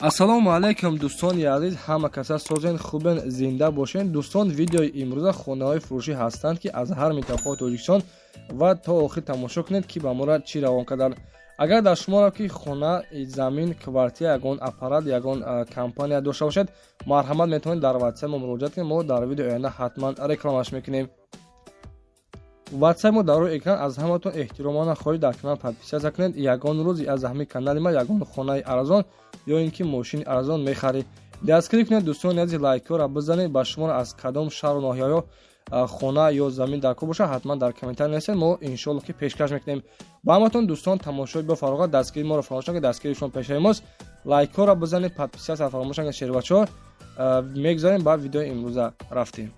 ассалому алайкум дӯстони азиз, ҳама каса созен хубен, зинда бошен. дӯстон, видеои имрӯза хонаҳои фурӯшӣ ҳастанд ки аз ҳар минтақаҳои Тоҷикистон ва то охир тамошо кунед ки ба мора чӣ равон карданд. агар дар шуморо ки хона, замин, квартира, ягон аппарат, ягон компания дошта бошед, марҳамат метавонед дар ватсап мо муроҷиат кунед. мо дар видеои оянда ҳатман рекламаш мекунем. ватсап мо дар рӯи экран. аз ҳаматон эҳтиромона хоҳиш дар канал подписатсия кунед. ягон рӯзи аз ҳамин канали ма ягон хонаи арзон ё ин ки мошини арзон мехаред, дастгирӣ кунед. дӯстони азиз, лайкҳоро бизанед. ба шуморо аз кадом шаҳру ноҳияҳо хона ё замин дар кор бошад, ҳатман дар комментар нависед. мо иншоалло ки пешкаш мекунем. ба ҳаматон дӯстон, тамошои бафароғат, дастгирии моро фаромӯш накунед. дастгирии шумо пешаи мост. лайкҳоро бизанед, подписатсия фаромӯш накунед. шербачаҳо мегзарем ба видеои имрӯза рафтем.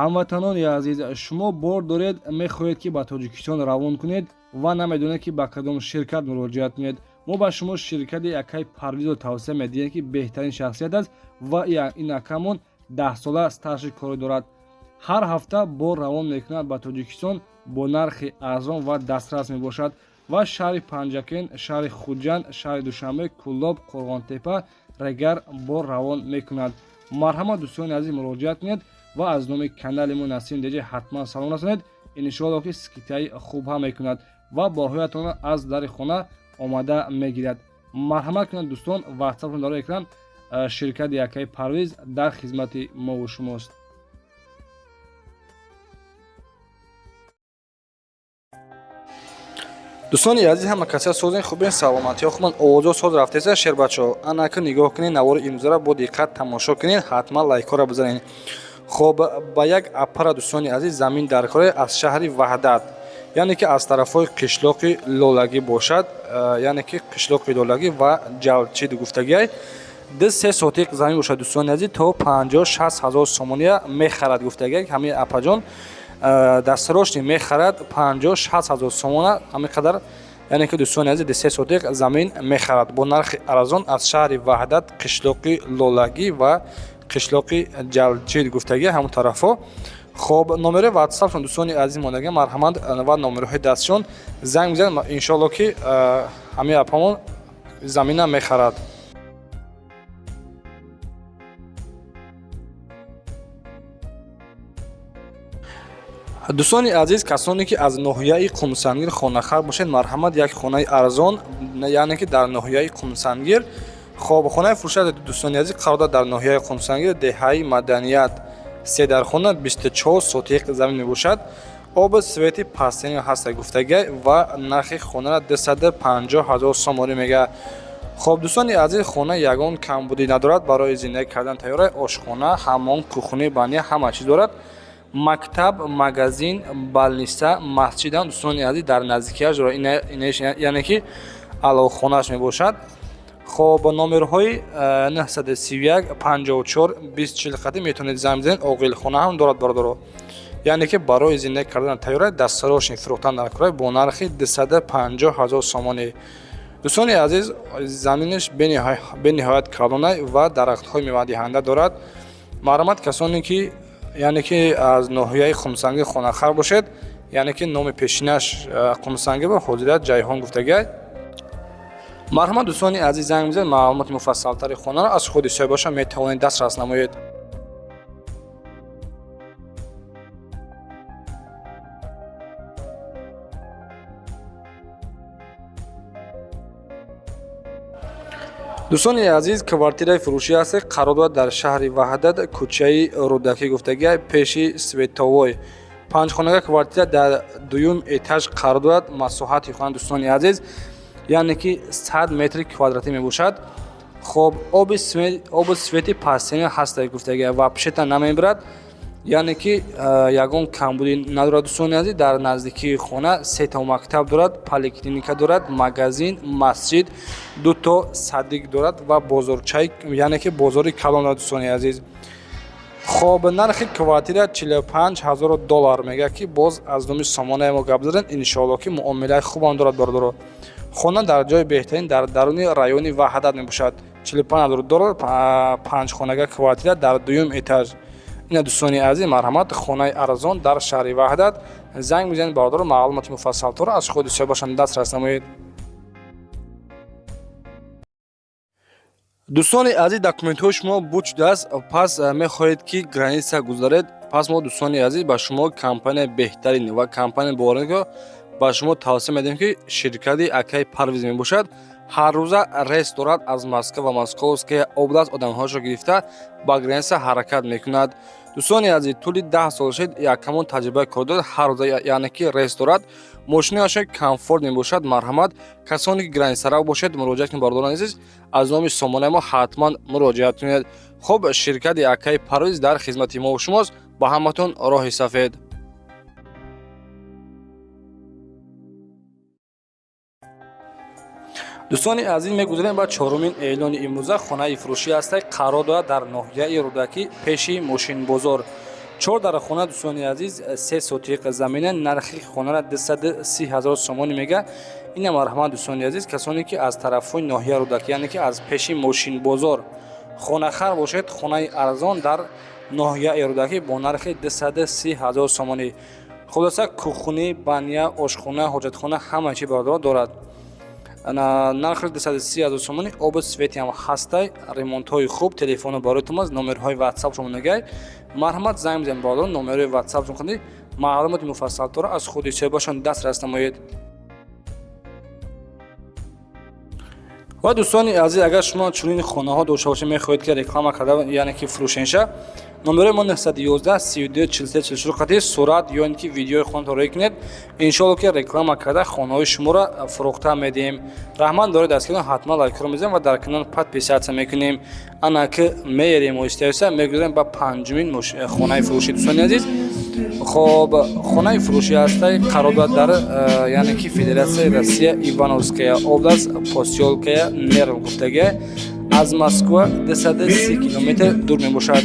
ҳамватанони азиз, шумо бор доред, мехоҳед ки ба Тоҷикистон равон кунед ва намедонед ки ба кадом ширкат муроҷиат кунед. мо ба шумо ширкати Акай Парвизро тавсия медиҳем ки беҳтарин шахсият аст ва ин акамон 10 сола стажи корӣ дорад. ҳар ҳафта бор равон мекунад ба Тоҷикистон бо нархи арзон ва дастрас мебошад ва шаҳри Панҷакен, шаҳри Хуҷанд, шаҳри Душанбе, Кӯллоб, Қурғонтепа, Регар бор равон мекунад. марҳамат дӯстони азиз, муроҷиат кунед ва аз номи канали мо Насим Деҷа ҳатман салом расонед. иншоалло ки скидкаи хуб ҳам мекунад ва борҳоятонро аз дари хона омада мегирад. марҳамат кунед дӯстон, ватсапро дар экран. ширкати Акай Парвиз дар хизмати мову шумост. дӯстони азиз, ҳама каса созен хубен, саломатиҳо хубан, овозо соз рафтеса. шербачаҳо анака нигоҳ кунед, навори имрӯзаро бо диққат тамошо кунед, ҳатман лайкҳоро бизанед. хоб, ба як аппара дӯстони азиз, замин дар коре аз шаҳри Ваҳдат, яъне ки аз тарафҳои қишлоқи Лолагӣ бошад, яъне ки қишлоқи Лолагӣ ва Ҷалчид гуфтагиай 3 сотиқ замин бошад дӯстони азиз, то 50-60 ҳазор сомония мехарад гуфтагиай. ҳамин апаҷон дастарошни мехарад 50-60 ҳазор сомона, ҳамин қадар, яъне ки дӯстони азиз 3 сотиқ замин мехарад бо нархи арзон аз шаҳри Ваҳдат, қишлоқи Лолагӣ ва қишлоқи Ҷалчид гуфтагиай, ҳамон тарафҳо. хоб, номери ватсапшон дӯстони азиз мондаги, марҳамат ва номериҳои дастшон занг бизанед. иншоалло ки ҳамин апамон замина мехарад. дӯстони азиз, касоне ки аз ноҳияи Қумсангир хонахар бошед, марҳамат, як хонаи арзон, яъне ки дар ноҳияи Қумсангир. хоб, хонаи фурӯшад дӯстони азиз қарор дорад дар ноҳияи Қумсангир, деҳаи Маданият, 3 дархона, 24 сотиқ замин мебошад. оби свети пастини ҳаста гуфтагиай ва нархи хонара 250 ҳазор сомонӣ мегӯяд. хоб, дӯстони азиз, хона ягон камбудӣ надорад, барои зиндаги кардан тайёрай. ошхона, ҳаммом, кухни, бания, ҳама чиз дорад. мактаб, магазин, балниста, масҷидам дӯстони азиз дар наздикиаш дорад, яъне ки алоҳхонааш мебошад. хоб, номерҳои 931 54 20 40 қадим метавонед занг бизанед. оғилхона ҳам дорад бародаро, яъне ки барои зиндаги кардан тайёрай, дастарошни фурӯхтан дар кор бо нархи 250 ҳазор сомонӣ. дӯстони азиз, заминаш бениҳоят калонай ва дарахтҳои мевадиҳанда дорад. марҳамат, касоне ки яъне ки аз ноҳияи Қумсангир хонахар бошед, яъне ки номи пешинаш Қумсангир ба ҳозират Ҷайҳон гуфтагиай. марҳамат дӯстони азиз, занг бизанед. маълумоти муфассалтари хонаро аз худи соҳибаша метавонед дастрас намоед. дӯстони азиз, квартираи фурӯшӣ ҳаст, қарор дорад дар шаҳри Ваҳдат, кӯчаи Рӯдакӣ гуфтагиай, пеши Световой. 5хонага квартира дар 2-ум этаж қарор дорад. масоҳати хона дӯстони азиз, яъне ки 100 метри квадратӣ мебошад. хоб, оби свети пастини ҳаста гуфтагиай ва пишета намебирад, яъне ки ягон камбудӣ надорад дӯстони азиз. дар наздикии хона 3 то мактаб дорад, поликлиника дорад, магазин, масҷид, 2 то садик дорад ва бозорчаи, яъне ки бозори калон дорад дӯстони азиз. хоб, нархи квартира 45 ҳазор доллар мегӯяд ки боз аз номи сомонаи мо гап зада. иншоалло ки муомилаи хубам дорад бародаро. хона дар ҷои беҳтарин дар даруни райони Ваҳдат мебошад. 45 ҳазор доллар, 5хонага квартира дар 2-ум этаж. ина дӯстони азиз, марҳамат, хонаи арзон дар шаҳри Ваҳдат. занг бизанед бародаро, маълумоти муфассалтаро аз худи соҳибашон дастрас намоед. дӯстони азиз, документҳои шумо буд шудааст. Пас мехоҳед ки граница гузаред. Пас мо дӯстони азиз ба шумо компания беҳтарин ва компания боварнокро ба шумо тавсия медиҳем ки ширкати Акаи Парвиз мебошад. Ҳар рӯза рейс дорад аз Москва ва Московская област, одамҳоашро гирифта ба граница ҳаракат мекунад. дӯстони азиз, тӯли 10 сол шуд якамон таҷрибаи кор дорад. Ҳар рӯза яъне ки рейс дорад. мошинаашон комфорт мебошад. марҳамат, касоне ки границараво бошед, муроҷиат кунед бардорон азиз. аз номи сомонаи мо ҳатман муроҷиат кунед. хуб, ширкати Акаи Парвиз дар хизмати мо ва шумост. ба ҳаматон роҳи сафед. дӯстони азиз, мегузарем ба чорумин эълони имрӯза. хонаи фурӯшӣ ҳастай қарор дорад дар ноҳияи Рӯдакӣ пеши Мошинбозор. 4 дар хона. дӯстони азиз, 3 сотиқ замина. нархи хонара 230 000 сомонӣ мега. ина марҳамат дӯстони азиз, касоне ки аз тарафҳои ноҳияи Рӯдакӣ, яъне ки аз пеши Мошинбозор хонахар бошед, хонаи арзон дар ноҳияи Рӯдакӣ бо нархи 230 000 сомонӣ. хулоса кӯхунӣ, баня, ошхона, ҳоҷатхона ҳама чи бардор дорад. нархи 230 000 сомонӣ. оби свети ҳам ҳастай. ремонтҳои хуб. телефону бароятон аст. номерҳои ватсапшон нагай. марҳамат, занг бизанед бардор. номерҳои ватсапшон хунед. маълумоти муфассалтора аз худи соҳибашон дастрас намоед. ва дӯстони азиз, агар шумо чунин хонаҳо дошта бошед, мехоҳед ки реклама карда, яъне ки фурӯшенша, номерои мо 911 32 43 44 қатъи сурат ё ин ки видеои хонаро рӯй кунед. иншоалло ки реклама карда хонаҳои шуморо фурӯхта медиҳем. раҳмат доред аз канал ҳатман лайкро мезанем ва дар канал подписатсия мекунем. ана ки меерем оҳиста-оҳиста мегузарем ба панҷумин хонаи фурӯшӣ. дӯстони азиз, хоб, хонаи фурӯшӣ ҳастай қарор дорад дар яъне ки Федератсияи Россия, Ивановская област, посёлкая Нерв гуфтагия. аз Москва 230 километр дур мебошад.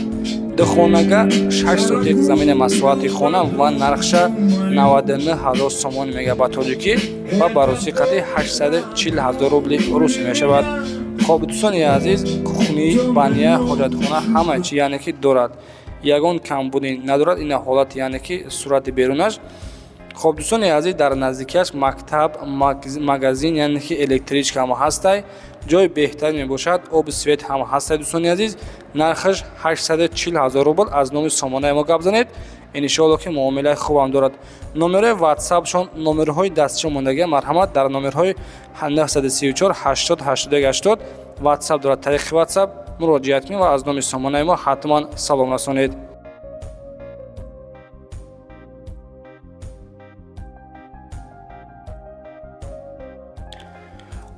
духонага 6 сотиқ замина масоҳати хона ва нархша 99 000 сомон мега ба тоҷикӣ ва бароси қатъи 840 000 рубли руси мешавад. хоб, дӯстони азиз, кухни, баня, ҳоҷатхона ҳама чи яъне ки дорад. ягон камбуди надорад. ина ҳолати яъне ки сурати берунаш. хоб, дӯстони азиз, дар наздикиаш мактаб, магазин, яъне ки электричка ҳам ҳастай. ҷои беҳтарин мебошад. оби свет ҳам ҳастай. дӯстони азиз, нархаш 840 000 рубл. аз номи сомонаи мо гап занед. иншоалло ки муомилаи хубам дорад. номерои ватсапшон, номерҳои дастишон мондагия. марҳамат, дар номерҳои 934 80 81 80 ватсап дорад. тариқи ватсап муроҷиат кунед ва аз номи сомонаи мо ҳатман салом расонед.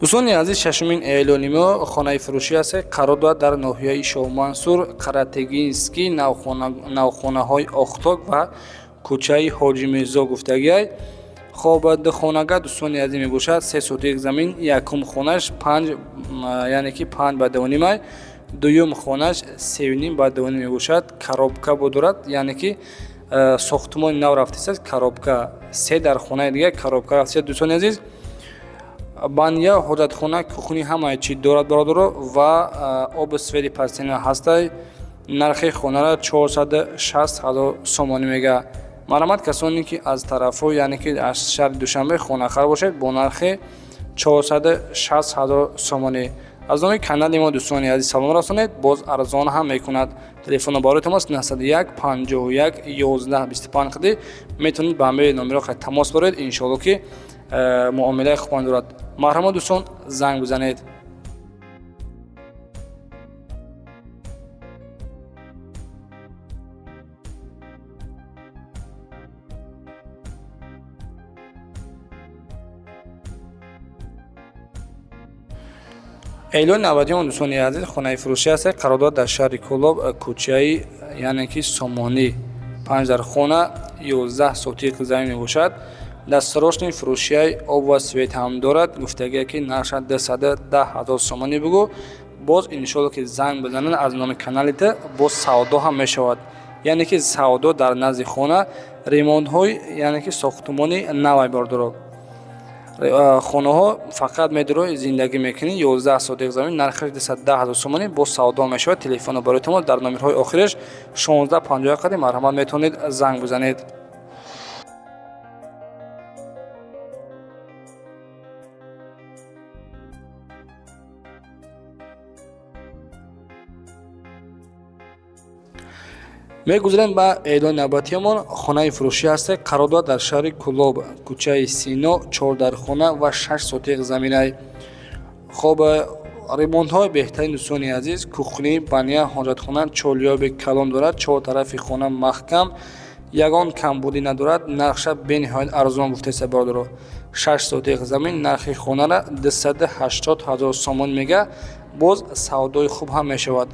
дӯстони азиз, шашумин эълони мо хонаи фурӯшӣ аст. қарор дорад дар ноҳияи Шоҳмансур, Каратегинский, навхонаҳои Охток ва кӯчаи Ҳоҷи Мирзо гуфтагиай. хоб, духонага дӯстони азиз мебошад 3 сотиқ замин. якум хонаш 5 яъне ки 5 ба 2 нимай. дуюм хонаш 3 ба 2 мебошад. коробка бо дорад, яъне ки сохтмони нав рафтааст. коробка 3 дар хонаи дигар коробка рафтааст. дӯстони азиз, баня, ҳоҷатхона, кухни ҳамаи чи дорад бародаро ва оби свети пастина ҳастай. нархи хонара 460 000 сомонӣ мега. марҳамат, касоне ки аз тарафҳои яъне ки аз шаҳри Душанбе хонахар бошед бо нархи 460 000 сомонӣ. аз номи канали мо дӯстони азиз салом расонед. боз арзон ҳам мекунад. телефони бароятон аст 91 51 11 25 қади. метавонед ба ҳамаи номеро тамос бароед. иншоалло ки муомилаи хубам дорад. марҳамат дӯстон, занг бизанед. эълони аввалиён, дӯстони азиз, хонаи фурӯшӣ аст. қарор дорад дар шаҳри Кӯлоб, кӯчаи яъне ки Сомонӣ 5 дар хона, 11 сотиқ замин мебошад. дастарошни фурӯшиаи об ва свет ҳам дорад. гуфтагия ки нарша 210 000 сомонӣ бугӯ. боз иншоалло ки занг бизанед аз номи каналите боз савдо ҳам мешавад. яъне ки савдо дар назди хона, ремонтҳои яъне ки сохтмони навай бардоро. хонаҳо фақат медорои зиндагӣ мекунӣ. 11 сотиқ замин, нархаш 210 000 сомонӣ боз савдо мешавад. телефони бароятон дар номерҳои охираш 1650 қади. марҳамат, метавонед занг бизанед. мегузарем ба эълони навбатиямон. Хонаи фурӯшӣ ҳастек. Қарордод дар шаҳри Кӯлоб, кӯчаи Сино, 4 дархона ва 6 сотиқ заминай. хоб ремонтҳои беҳтарин дӯстони азиз, кухни, баня, ҳоҷатхона, чолиёби калон дорад. 4 тарафи хона маҳкам, ягон камбудӣ надорад. Нархша бениҳоят арзон гуфтаиста бародаро. 6 сотиқ замин, нархи хонара 280 000 сомон мега. боз савдои хуб ҳам мешавад.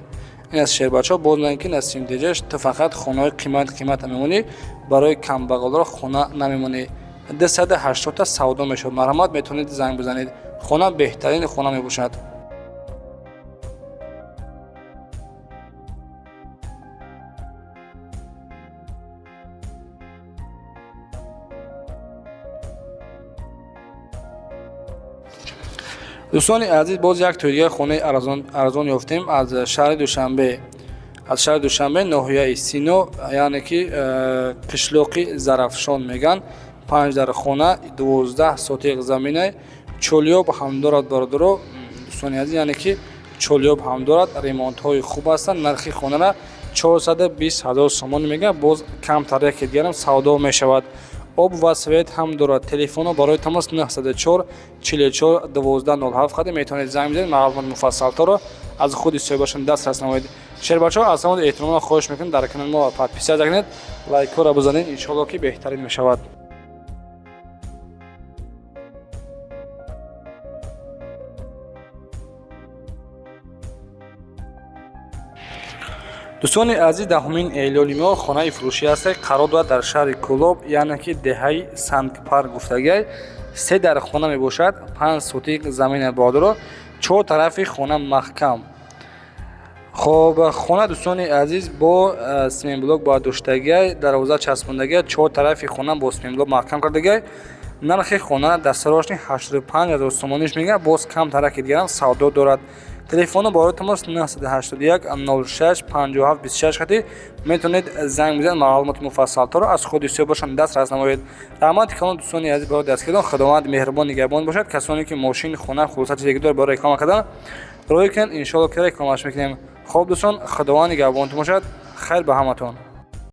ин аст шербачо, боз наин ки насим деҷаш ту фақат хонаҳои қимат мемонӣ, барои камбағалро хона намемонӣ. 280 та савдо мешавад. марҳамат, метавонед занг бизанед. хона беҳтарини хона мебошад. дӯстони азиз, боз як тӯйдигаи хонаи арзон ёфтем аз шаҳри Душанбе, ноҳияи Сино, яъне ки қишлоқи Зарафшон меган. 5 дархона, 12 сотиқ заминай, чолиёб ҳам дорад бародаро. дӯстони азиз, яъне ки чолиёб ҳам дорад, ремонтҳои хуб ҳастанд. нархи хонара 420 000 сомон мега. боз камтар яке дигарам савдо мешавад. об ва свет ҳам дорад. телефоно барои тамос 904 44 1207 хадем. метавонед занг бизанед, маълумоти муфассалторо аз худи соҳибашон дастрас намоед. шербачо, аз ҳамон эҳтиромона хоҳиш мекунем дар канали мо подписия закунед, лайкҳоро бизанед, иншоалло ки беҳтарин мешавад. дӯстони азиз, даҳумин эълони мо хонаи фурӯшӣ ҳастек. қарор дорад дар шаҳри Кӯлоб, яъне ки деҳаи Санкт-Парк гуфтагай. 3 дархона мебошад, 5 сотиқ замина бародаро, 4 тарафи хона маҳкам. хоб хона дӯстони азиз бо семинблок бояд доштагай, дарвоза часпондагай, 4 тарафи хона бо семинблок маҳкам кардагай. нархи хона дастарошни 85 000 сомониш мега. боз кам тарафи дигарам савдо дорад. телефоно барои тамос 981 06 57 26 хати. метавонед занг бизанед, маълумоти муфассалторо аз худи соҳибашон дастрас намоед. раҳмати калон дӯстони азиз, барои дастгирдон. худованд меҳрубон нигаҳбон бошад. касоне ки мошин, хона, хулосати дигар барои реклама кардан роҳӣ кунед, иншоалло ки рекламаш мекунем. хоб дӯстон, худованд нигаҳбонтон бошад. хайр ба ҳаматон.